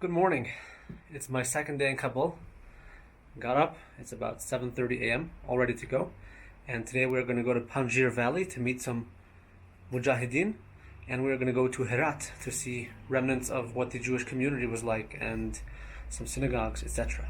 Good morning. It's my second day in Kabul. Got up. It's about 7:30 a.m. all ready to go. And today we're going to go to Panjshir Valley to meet some mujahideen, and we're going to go to Herat to see remnants of what the Jewish community was like and some synagogues, etc.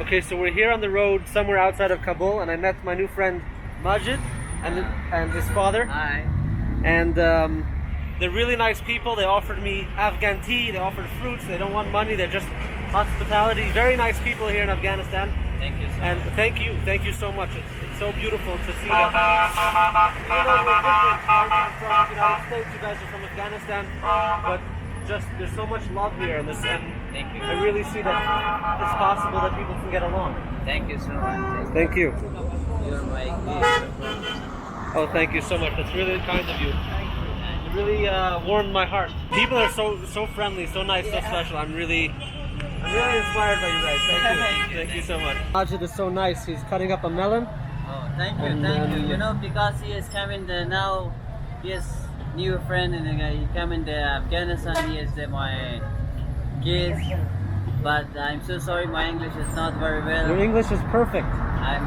Okay, so we're here on the road somewhere outside of Kabul, and I met my new friend Majid and his father. Hi. And they're really nice people. They offered me Afghan tea, they offered fruits, they don't want money, they're just hospitality. Very nice people here in Afghanistan. Thank you so And much. thank you so much. It's so beautiful to see that. Even though we're different, I'm from the United States, you guys are from Afghanistan, but just there's so much love here, and Thank you. I really see that it's possible that people can get along. Thank you so much. Thank you. You're my gift. Oh, thank you so much. That's really kind of you. It really warmed my heart. People are so friendly, so nice, so special. I'm really inspired by you guys. Thank you. Thank you so much. Majid is so nice. He's cutting up a melon. Oh, thank you, And, thank you. You know, because he is coming there now, he is new friend, and he coming to Afghanistan. He is my kids, but I'm so sorry, my English is not very well. Your English is perfect. I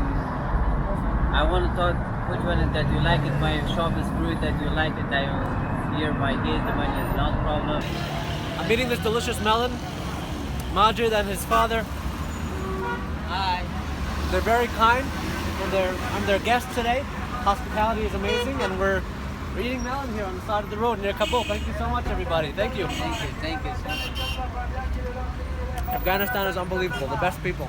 want to talk which one is that you like it. My shop is fruit that you like it. I will hear my kids. The money is not problem. I'm eating this delicious melon. Majid and his father, Hi. they're very kind, and I'm their guest today. Hospitality is amazing, and we're eating melon here on the side of the road near Kabul. Thank you so much, everybody. Thank you. Thank you so much. Afghanistan is unbelievable. The best people.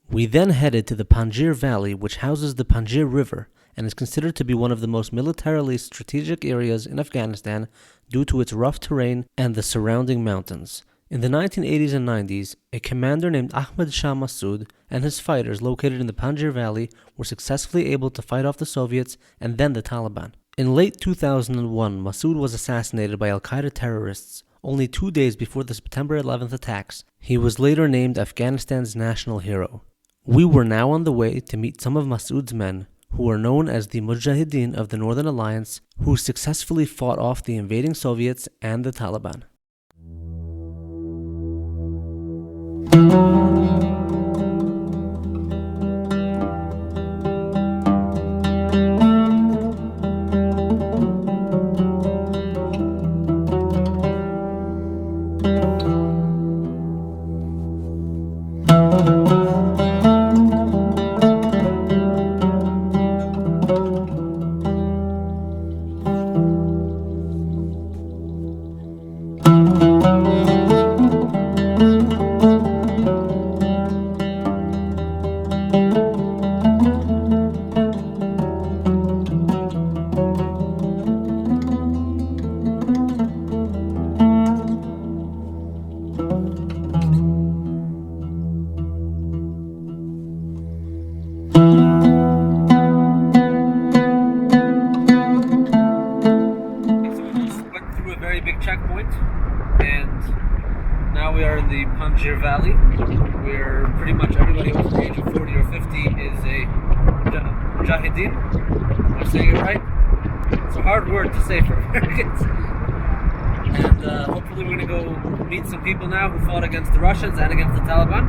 We then headed to the Panjshir Valley, which houses the Panjshir River and is considered to be one of the most militarily strategic areas in Afghanistan due to its rough terrain and the surrounding mountains. In the 1980s and 90s, a commander named Ahmed Shah Massoud and his fighters located in the Panjshir Valley were successfully able to fight off the Soviets and then the Taliban. In late 2001, Massoud was assassinated by Al-Qaeda terrorists only 2 days before the September 11th attacks. He was later named Afghanistan's national hero. We were now on the way to meet some of Massoud's men, who are known as the Mujahideen of the Northern Alliance, who successfully fought off the invading Soviets and the Taliban. Checkpoint, and now we are in the Panjshir Valley, where pretty much everybody over the age of 40 or 50 is a mujahideen. Am I saying it right? It's a hard word to say for Americans. And hopefully we're going to go meet some people now who fought against the Russians and against the Taliban,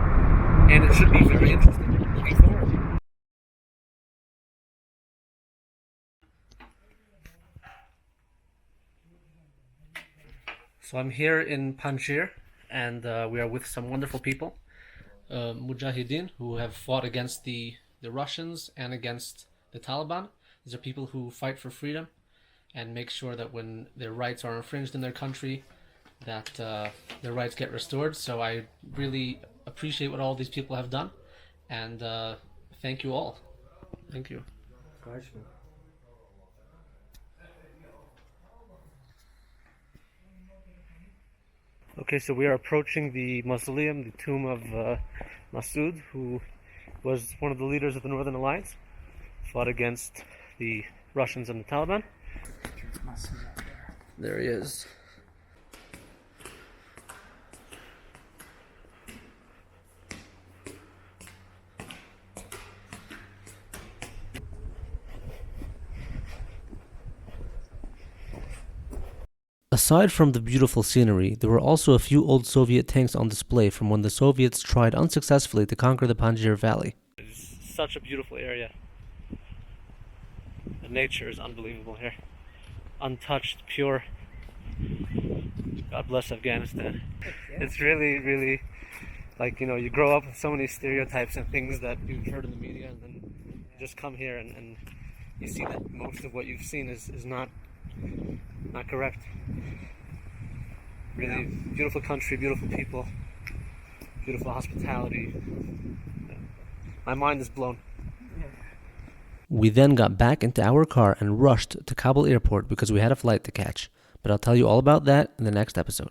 and it should be very interesting. Looking forward. So I'm here in Panjshir, and we are with some wonderful people, mujahideen, who have fought against the Russians and against the Taliban. These are people who fight for freedom and make sure that when their rights are infringed in their country, that their rights get restored. So I really appreciate what all these people have done, and thank you all. Thank you. Okay, so we are approaching the mausoleum, the tomb of Masood, who was one of the leaders of the Northern Alliance, fought against the Russians and the Taliban. There he is. Aside from the beautiful scenery, there were also a few old Soviet tanks on display from when the Soviets tried unsuccessfully to conquer the Panjshir Valley. It's such a beautiful area. The nature is unbelievable here. Untouched, pure. God bless Afghanistan. It's really, really, like, you know, you grow up with so many stereotypes and things that you've heard in the media, and then you just come here and you see that most of what you've seen is not correct. Really beautiful country, beautiful people, beautiful hospitality. My mind is blown. We then got back into our car and rushed to Kabul airport because we had a flight to catch. But I'll tell you all about that in the next episode.